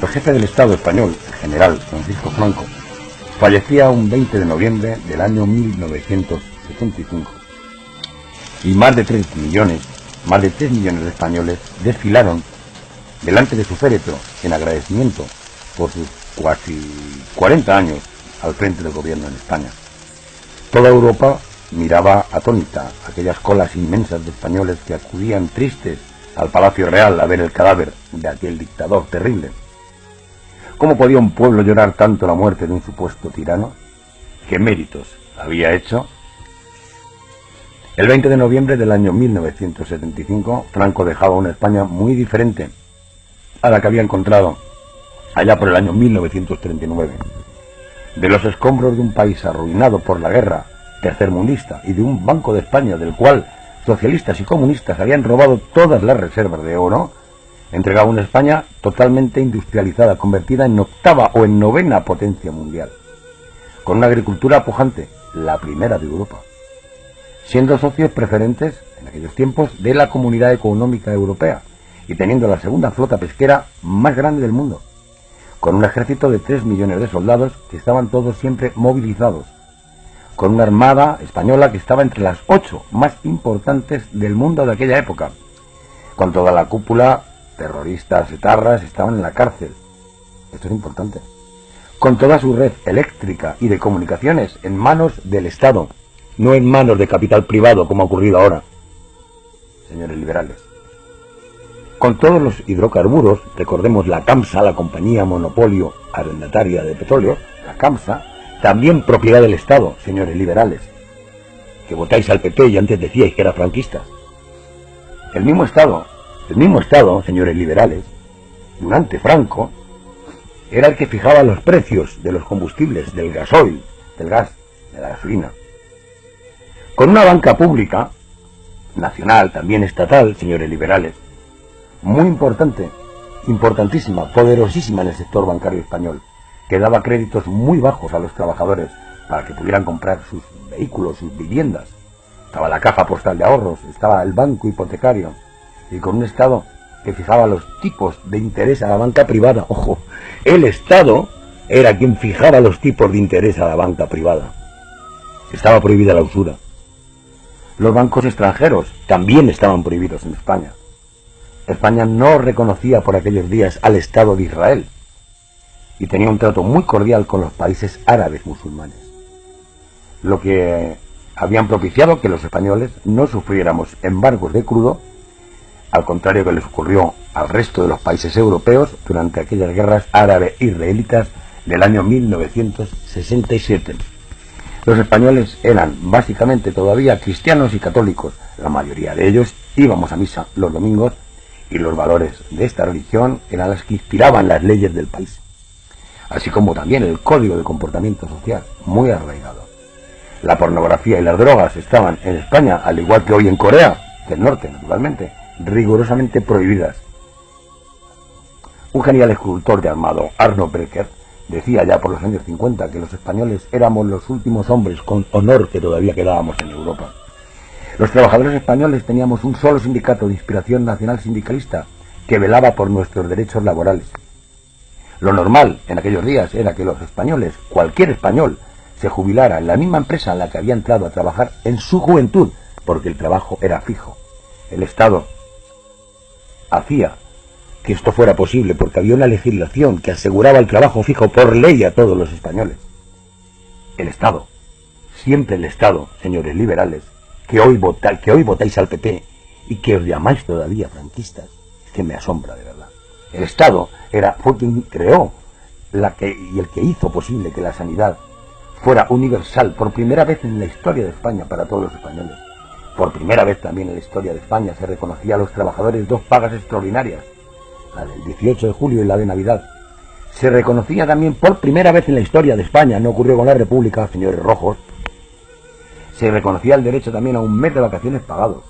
jefe del Estado español, el general Francisco Franco, fallecía un 20 de noviembre del año 1975 y más de 3 millones de españoles desfilaron delante de su féretro en agradecimiento por sus casi 40 años al frente del gobierno en España. Toda Europa miraba atónita aquellas colas inmensas de españoles que acudían tristes al Palacio Real a ver el cadáver de aquel dictador terrible. ¿Cómo podía un pueblo llorar tanto la muerte de un supuesto tirano? ¿Qué méritos había hecho? El 20 de noviembre del año 1975, Franco dejaba una España muy diferente a la que había encontrado allá por el año 1939. De los escombros de un país arruinado por la guerra tercermundista y de un Banco de España del cual socialistas y comunistas habían robado todas las reservas de oro, entregaba una España totalmente industrializada, convertida en octava o en novena potencia mundial, con una agricultura pujante, la primera de Europa, siendo socios preferentes en aquellos tiempos de la Comunidad Económica Europea y teniendo la segunda flota pesquera más grande del mundo, con un ejército de 3 millones de soldados que estaban todos siempre movilizados, con una armada española que estaba entre las 8 más importantes del mundo de aquella época, con toda la cúpula, terroristas, etarras, estaban en la cárcel. Esto es importante. Con toda su red eléctrica y de comunicaciones en manos del Estado, no en manos de capital privado como ha ocurrido ahora, señores liberales. Con todos los hidrocarburos, recordemos la CAMSA, la compañía monopolio arrendataria de petróleo, la CAMSA, también propiedad del Estado, señores liberales, que votáis al PP y antes decíais que era franquistas. El mismo Estado, señores liberales, durante Franco, era el que fijaba los precios de los combustibles, del gasoil, del gas, de la gasolina. Con una banca pública, nacional, también estatal, señores liberales, muy importante, importantísima, poderosísima en el sector bancario español, que daba créditos muy bajos a los trabajadores para que pudieran comprar sus vehículos, sus viviendas. Estaba la caja postal de ahorros, estaba el banco hipotecario, y con un Estado que fijaba los tipos de interés a la banca privada. Ojo, el Estado era quien fijaba los tipos de interés a la banca privada. Estaba prohibida la usura. Los bancos extranjeros también estaban prohibidos en España. España no reconocía por aquellos días al Estado de Israel y tenía un trato muy cordial con los países árabes musulmanes, lo que habían propiciado que los españoles no sufriéramos embargos de crudo, al contrario que les ocurrió al resto de los países europeos durante aquellas guerras árabe-israelitas del año 1967. Los españoles eran básicamente todavía cristianos y católicos, la mayoría de ellos íbamos a misa los domingos, y los valores de esta religión eran las que inspiraban las leyes del país, así como también el código de comportamiento social, muy arraigado. La pornografía y las drogas estaban en España, al igual que hoy en Corea del Norte, naturalmente, rigurosamente prohibidas. Un genial escultor llamado Arno Breker decía ya por los años 50 que los españoles éramos los últimos hombres con honor que todavía quedábamos en Europa. Los trabajadores españoles teníamos un solo sindicato de inspiración nacional sindicalista que velaba por nuestros derechos laborales. Lo normal en aquellos días era que los españoles, cualquier español, se jubilara en la misma empresa en la que había entrado a trabajar en su juventud, porque el trabajo era fijo. El Estado hacía que esto fuera posible porque había una legislación que aseguraba el trabajo fijo por ley a todos los españoles. El Estado, siempre el Estado, señores liberales, que hoy votáis al PP y que os llamáis todavía franquistas, es que me asombra de verdad. El Estado fue quien creó y el que hizo posible que la sanidad fuera universal por primera vez en la historia de España para todos los españoles. Por primera vez también en la historia de España se reconocía a los trabajadores 2 pagas extraordinarias, la del 18 de julio y la de Navidad. Se reconocía también por primera vez en la historia de España, no ocurrió con la República, señores rojos, se reconocía el derecho también a un mes de vacaciones pagados,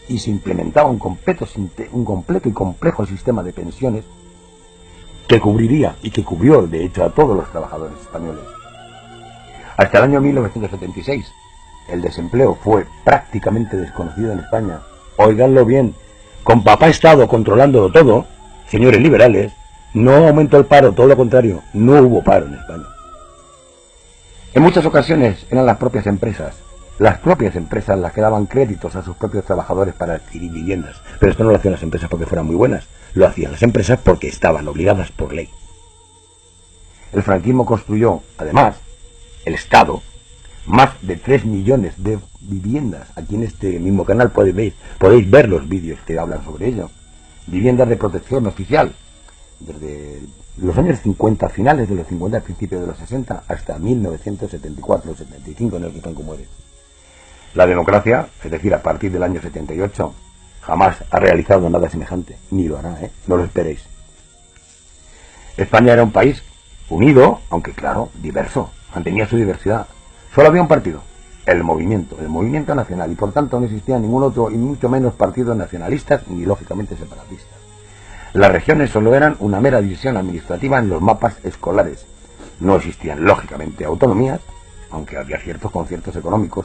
y se implementaba un completo y complejo sistema de pensiones que cubriría y que cubrió de hecho a todos los trabajadores españoles. Hasta el año 1976 el desempleo fue prácticamente desconocido en España. Óiganlo bien, con papá Estado controlándolo todo, señores liberales, No aumentó el paro, todo lo contrario, no hubo paro en España. En muchas ocasiones eran las propias empresas las que daban créditos a sus propios trabajadores para adquirir viviendas. Pero esto no lo hacían las empresas porque fueran muy buenas, lo hacían las empresas porque estaban obligadas por ley. El franquismo construyó, además, el Estado, más de 3 millones de viviendas. Aquí en este mismo canal podéis ver los vídeos que hablan sobre ello. Viviendas de protección oficial, desde los años 50, finales de los 50, principios de los 60, hasta 1974-75, en el que Franco muere. La democracia, es decir, a partir del año 78, jamás ha realizado nada semejante, ni lo hará, no lo esperéis. España era un país unido, aunque claro, diverso, mantenía su diversidad. Solo había un partido, el Movimiento Nacional, y por tanto no existía ningún otro, y mucho menos partidos nacionalistas, ni lógicamente separatistas. Las regiones solo eran una mera división administrativa en los mapas escolares. No existían, lógicamente, autonomías, aunque había ciertos conciertos económicos,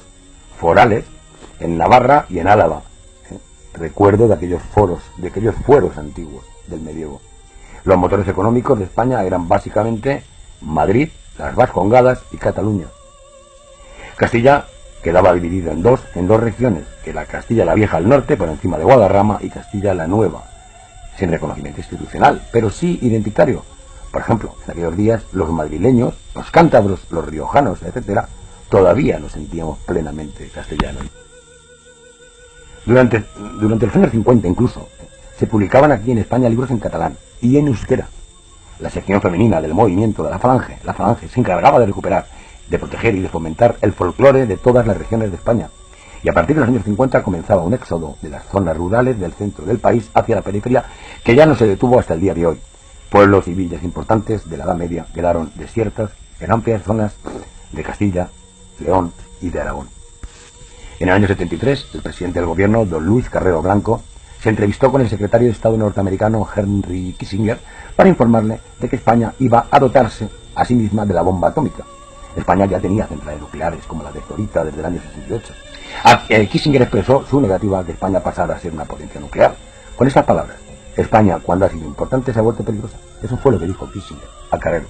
forales, en Navarra y en Álava. Recuerdo de aquellos fueros antiguos del medievo. Los motores económicos de España eran básicamente Madrid, las Vascongadas y Cataluña. Castilla quedaba dividida en dos regiones, que la Castilla la Vieja al norte, por encima de Guadarrama, y Castilla la Nueva, sin reconocimiento institucional, pero sí identitario. Por ejemplo, en aquellos días los madrileños, los cántabros, los riojanos, etcétera, todavía nos sentíamos plenamente castellanos. Durante los años 50 incluso, se publicaban aquí en España libros en catalán y en euskera. La sección femenina del movimiento de la Falange se encargaba de recuperar, de proteger y de fomentar el folclore de todas las regiones de España. Y a partir de los años 50 comenzaba un éxodo de las zonas rurales del centro del país hacia la periferia, que ya no se detuvo hasta el día de hoy. Pueblos y villas importantes de la Edad Media quedaron desiertas en amplias zonas de Castilla, León y de Aragón. En el año 73, el presidente del gobierno, don Luis Carrero Blanco, se entrevistó con el secretario de Estado norteamericano Henry Kissinger para informarle de que España iba a dotarse a sí misma de la bomba atómica. España ya tenía centrales nucleares como la de Zorita desde el año 68. Kissinger expresó su negativa a que España pasara a ser una potencia nuclear. Con estas palabras: España, cuando ha sido importante, se ha vuelto peligrosa. Eso fue lo que dijo Kissinger a Carrero.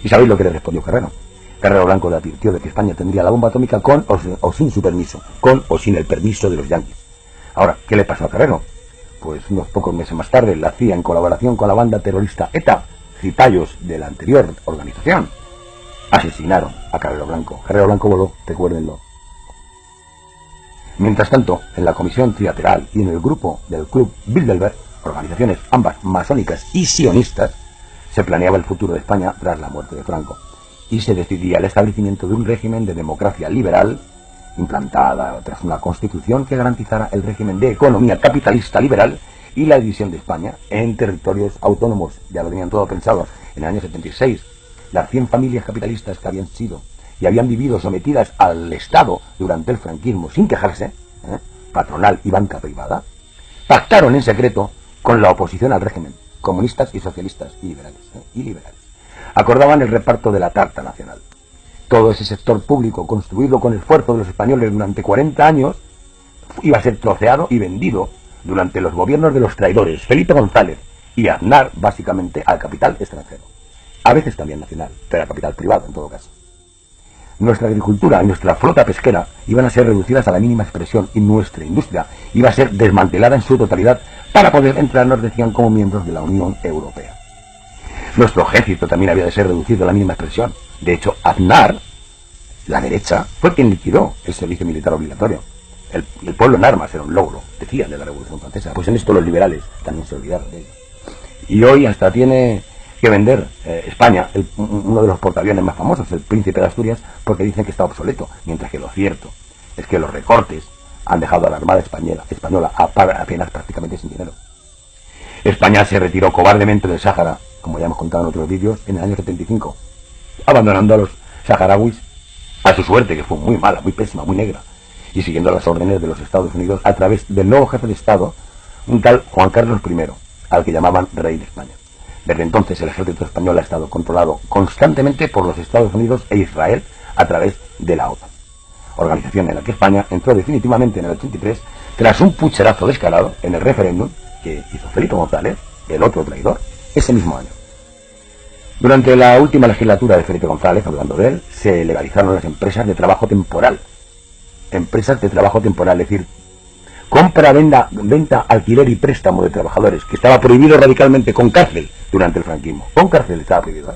¿Y sabéis lo que le respondió Carrero? Carrero Blanco le advirtió de que España tendría la bomba atómica con o sin su permiso, con o sin el permiso de los yanquis. Ahora, ¿qué le pasó a Carrero? Pues unos pocos meses más tarde, la CIA, en colaboración con la banda terrorista ETA, cipayos de la anterior organización, asesinaron a Carrero Blanco. Carrero Blanco voló, recuérdenlo. Mientras tanto, en la Comisión Trilateral y en el grupo del Club Bilderberg, organizaciones ambas masónicas y sionistas, se planeaba el futuro de España tras la muerte de Franco, y se decidía el establecimiento de un régimen de democracia liberal, implantada tras una constitución que garantizara el régimen de economía capitalista liberal y la división de España en territorios autónomos. Ya lo tenían todo pensado en el año 76. Las 100 familias capitalistas que habían sido y habían vivido sometidas al Estado durante el franquismo sin quejarse, patronal y banca privada, pactaron en secreto con la oposición al régimen, comunistas y socialistas y liberales. Acordaban el reparto de la tarta nacional. Todo ese sector público, construido con esfuerzo de los españoles durante 40 años, iba a ser troceado y vendido durante los gobiernos de los traidores Felipe González y Aznar, básicamente al capital extranjero. A veces también nacional, pero al capital privado en todo caso. Nuestra agricultura y nuestra flota pesquera iban a ser reducidas a la mínima expresión y nuestra industria iba a ser desmantelada en su totalidad para poder entrar, nos decían, como miembros de la Unión Europea. Nuestro ejército también había de ser reducido a la mínima expresión. De hecho, Aznar, la derecha, fue quien liquidó el servicio militar obligatorio. El pueblo en armas era un logro, decían, de la Revolución Francesa. Pues en esto los liberales también se olvidaron de ello. Y hoy hasta tiene que vender España uno de los portaaviones más famosos, el Príncipe de Asturias, porque dicen que está obsoleto, mientras que lo cierto es que los recortes han dejado a la Armada española apenas prácticamente sin dinero. España se retiró cobardemente del Sáhara, como ya hemos contado en otros vídeos, en el año 75, abandonando a los saharauis a su suerte, que fue muy mala, muy pésima, muy negra, y siguiendo las órdenes de los Estados Unidos a través del nuevo jefe de Estado, un tal Juan Carlos I, al que llamaban Rey de España. Desde entonces el ejército español ha estado controlado constantemente por los Estados Unidos e Israel a través de la OTAN, organización en la que España entró definitivamente en el 83 tras un pucherazo descarado en el referéndum que hizo Felipe González, el otro traidor, ese mismo año. Durante la última legislatura de Felipe González, hablando de él, se legalizaron las empresas de trabajo temporal. Empresas de trabajo temporal, es decir, compra, venta, alquiler y préstamo de trabajadores, que estaba prohibido radicalmente con cárcel durante el franquismo. Con cárcel estaba prohibido.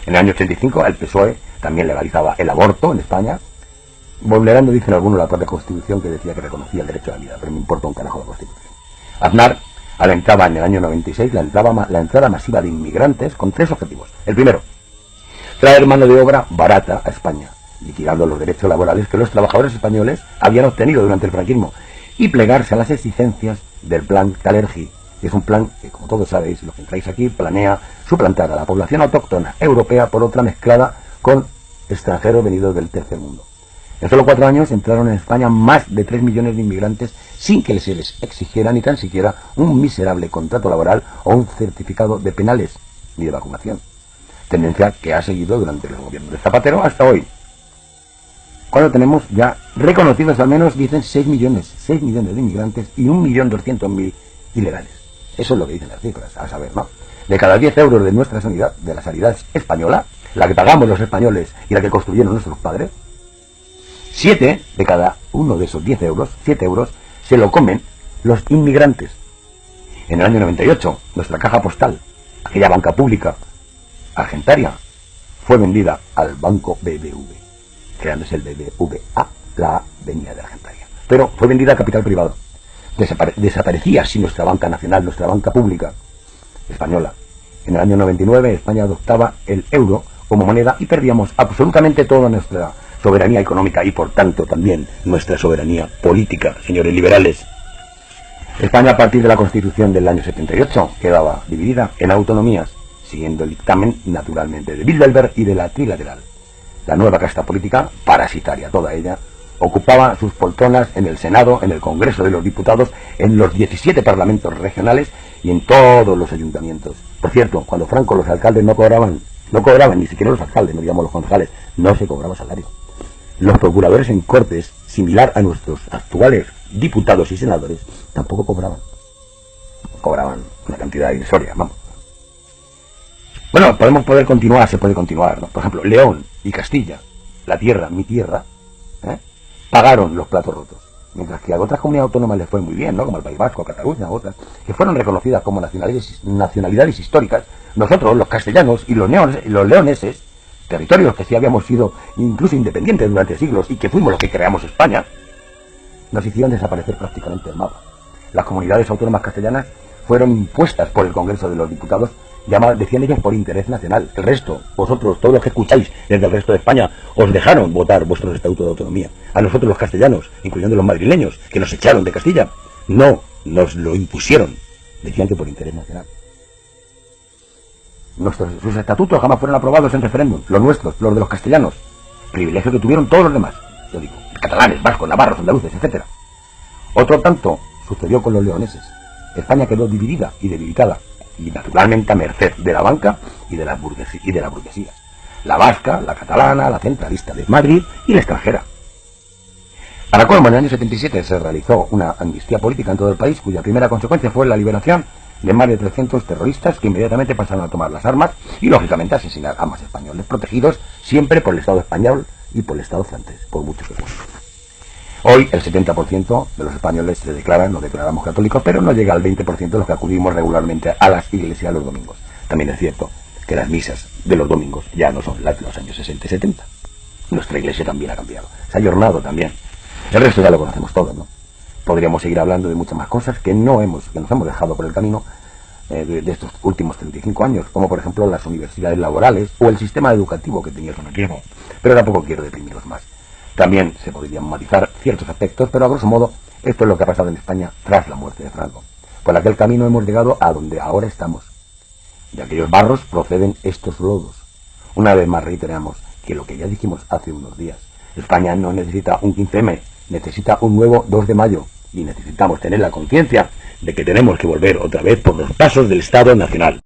En el año 85 el PSOE también legalizaba el aborto en España, vulnerando, dicen algunos, la propia Constitución, que decía que reconocía el derecho a la vida, pero me importa un carajo la Constitución. Aznar alentaba en el año 96 la entrada masiva de inmigrantes con 3 objetivos. El primero, traer mano de obra barata a España, liquidando los derechos laborales que los trabajadores españoles habían obtenido durante el franquismo, y plegarse a las exigencias del plan Kalergi, que es un plan que, como todos sabéis, lo que entráis aquí, planea suplantar a la población autóctona europea por otra mezclada con extranjeros venidos del tercer mundo. En solo 4 años entraron en España más de 3 millones de inmigrantes sin que se les exigiera ni tan siquiera un miserable contrato laboral o un certificado de penales ni de vacunación. Tendencia que ha seguido durante el gobierno de Zapatero hasta hoy, cuando tenemos ya reconocidos al menos, dicen, 6 millones de inmigrantes y 1.200.000 ilegales. Eso es lo que dicen las cifras, a saber, ¿no? De cada 10 euros de nuestra sanidad, de la sanidad española, la que pagamos los españoles y la que construyeron nuestros padres, 7 de cada uno de esos 10 euros, 7 euros, se lo comen los inmigrantes. En el año 98, nuestra caja postal, aquella banca pública argentaria, fue vendida al banco BBV, creándose el BBVA, la A venía de Argentaria. Pero fue vendida a capital privado. Desaparecía así nuestra banca nacional, nuestra banca pública española. En el año 99 España adoptaba el euro como moneda y perdíamos absolutamente toda nuestra soberanía económica y por tanto también nuestra soberanía política, señores liberales. España, a partir de la Constitución del año 78, quedaba dividida en autonomías, siguiendo el dictamen naturalmente de Bilderberg y de la Trilateral. La nueva casta política, parasitaria toda ella, ocupaba sus poltronas en el Senado, en el Congreso de los Diputados, en los 17 parlamentos regionales y en todos los ayuntamientos. Por cierto, cuando Franco los alcaldes no cobraban, ni siquiera los alcaldes, no digamos los concejales, no se cobraba salario. Los procuradores en cortes, similar a nuestros actuales diputados y senadores, tampoco cobraban. Cobraban una cantidad irrisoria, vamos. Bueno, se puede continuar, ¿no? Por ejemplo, León y Castilla, la tierra, mi tierra, pagaron los platos rotos. Mientras que a otras comunidades autónomas les fue muy bien, ¿no? Como el País Vasco, Cataluña, otras, que fueron reconocidas como nacionalidades históricas, nosotros, los castellanos y los leoneses, territorios que sí habíamos sido incluso independientes durante siglos y que fuimos los que creamos España, nos hicieron desaparecer prácticamente el mapa. Las comunidades autónomas castellanas fueron impuestas por el Congreso de los Diputados, decían ellos, por interés nacional. El resto, vosotros, todos los que escucháis desde el resto de España, os dejaron votar vuestros estatutos de autonomía. A nosotros los castellanos, incluyendo los madrileños, que nos echaron de Castilla, no, nos lo impusieron. Decían que por interés nacional. Sus estatutos jamás fueron aprobados en referéndum, los nuestros, los de los castellanos, privilegio que tuvieron todos los demás, yo digo, catalanes, vascos, navarros, andaluces, etc. Otro tanto sucedió con los leoneses. España quedó dividida y debilitada, y naturalmente a merced de la banca y de la burguesía. La vasca, la catalana, la centralista de Madrid y la extranjera. Para colmo, en el año 77 se realizó una amnistía política en todo el país, cuya primera consecuencia fue la liberación de más de 300 terroristas que inmediatamente pasaron a tomar las armas y, lógicamente, a asesinar a más españoles, protegidos siempre por el Estado español y por el Estado francés, por muchos que fueron. Hoy el 70% de los españoles nos declaramos católicos, pero no llega al 20% de los que acudimos regularmente a las iglesias los domingos. También es cierto que las misas de los domingos ya no son las de los años 60 y 70. Nuestra iglesia también ha cambiado, se ha ayornado también. El resto ya lo conocemos todo, ¿no? Podríamos seguir hablando de muchas más cosas que nos hemos dejado por el camino de estos últimos 35 años, como por ejemplo las universidades laborales o el sistema educativo que tenía el franquismo. Pero tampoco quiero deprimiros más. También se podrían matizar ciertos aspectos, pero a grosso modo esto es lo que ha pasado en España tras la muerte de Franco. Por aquel camino hemos llegado a donde ahora estamos. De aquellos barros proceden estos lodos. Una vez más reiteramos que lo que ya dijimos hace unos días, España no necesita un 15M, necesita un nuevo 2 de mayo y necesitamos tener la conciencia de que tenemos que volver otra vez por los pasos del Estado Nacional.